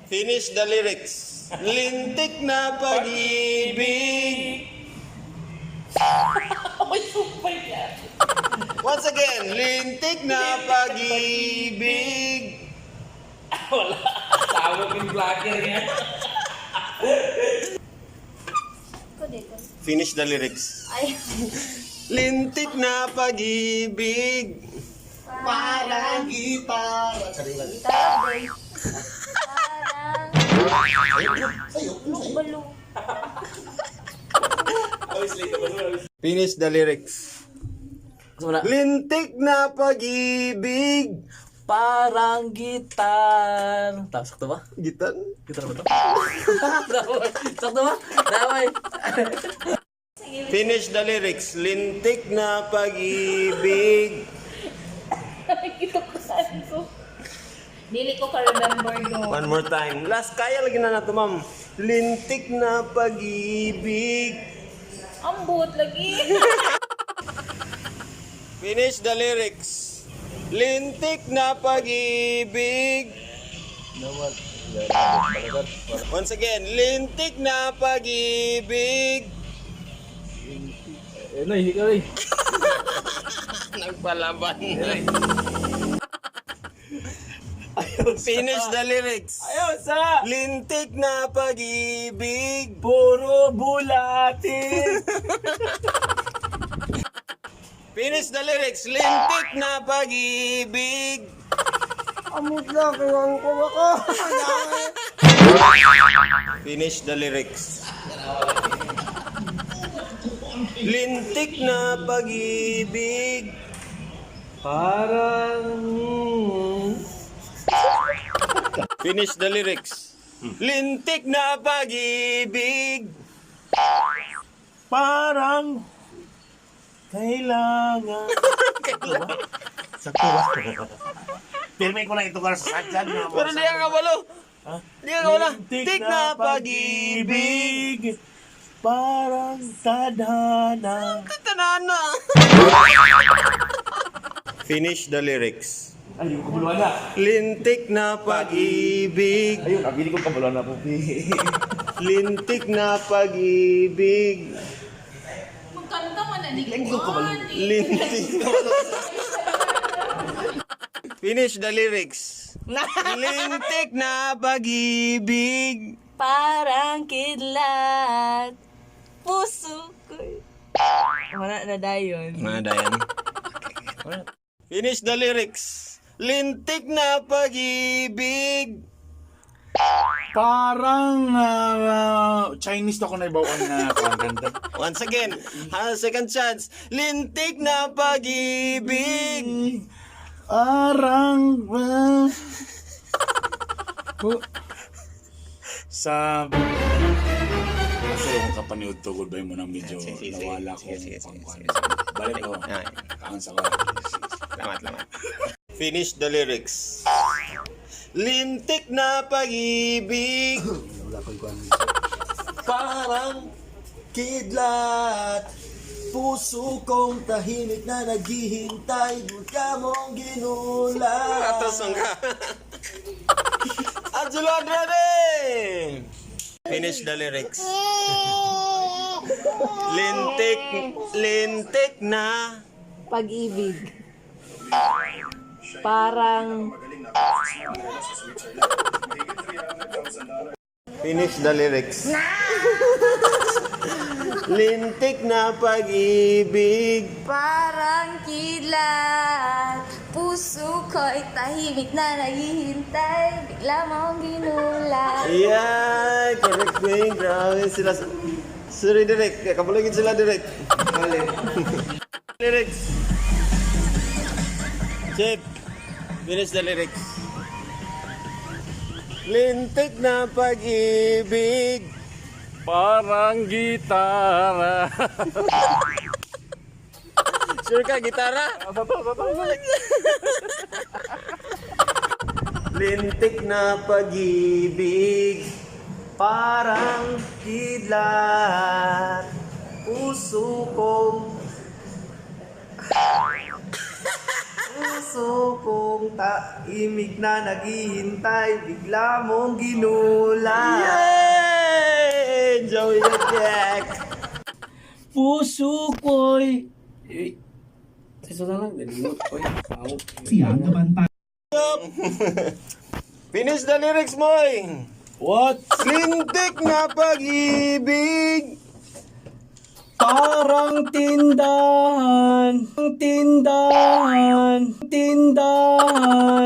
Finish the lyrics. Lintik na pag-ibig. May super yan. Once again, lintik na pag-ibig. Wala. Tawag yung vlogger niya. Finish the lyrics. Ay. Lintik na pag-ibig. Parang gitara. Gitara, boy. Parang... Balo. Finish the lyrics. Lintik na pag-ibig. Parang gitar. Tapos, sakto ba? Gitan? Gitar ba ito? Sakto ba? Damay. Finish the lyrics. Lintik na pag-ibig. Ito ko saan ko. Dili ko ka-remember no. One more time. Last, kaya lagi na nato, ma'am. Lintik na pag-ibig. Ambot lagi. Finish the lyrics. Lintik na pag-ibig. Once again, lintik na pag-ibig. Ano, hindi ka rin. Nagpalaban. Finish the lyrics. Ayaw sa Lintik na pag-ibig. puro bulatin. Finish the lyrics. Lintik na pag-ibig. Amot lang, kiwang ko ako. Finish the lyrics. Lintik na pag-ibig. Parang... Finish the lyrics. Lintik na pag-ibig. Parang... Kailangan... Sakto ba? Pirme ko na ito ka sa sadyan. Pero di ka kabalo. Di ka kabalo. Lintik Tik na pag-ibig. Parang tadhana. Tanana. Finish the lyrics. Ay, yung kabuluhan na. Lintik na pag-ibig. Ayun, abili ko kabuluhan na po. Lintik na pag-ibig. Magkanta man na Lintik. Finish the lyrics. Lintik na pag-ibig. Parang kidlat. Puso ko'y... Wala na dayon. Mga dayan. Finish the lyrics. Lintik na pag-ibig. Parang Chinese na ako na ibawaan na kanta. Once again, second chance. Lintik na pag-ibig. Arang sa kasi yung kapaniod tugod ba mo nang medyo nawala ko balik ko kaon sa ko. Lamat. Finish the lyrics. Lintik na pag-ibig. Parang kidlat. Puso kong tahimik na naghihintay. Doon ka mong ginulat. Atos ang ka. Angelo Andrade! Finish the lyrics. Lintik na. Pag-ibig. Parang... Finish the lyrics. Lintik na pag-ibig. Parang kidlat. Puso ko'y tahimik na naghihintay. Bigla mong ginulat. Yeah, correct me. Grabe sila. Sorry, direct. Kapulagin sila, direct. Mali. Lyrics. Chip. Finish the lyrics. Lintik na pag-ibig. Parang gitara. Sure ka, gitara? Lintik na pag-ibig. Parang kidlat. Puso kong imig na naghihintay, bigla mong ginula. Yay! Joey Jack! Puso ko'y... Isa na lang, nalimot. Uy, sawag. Finish the lyrics, Moy! What? Lintik na pag-ibig! Parang tindahan, tindahan, tindahan.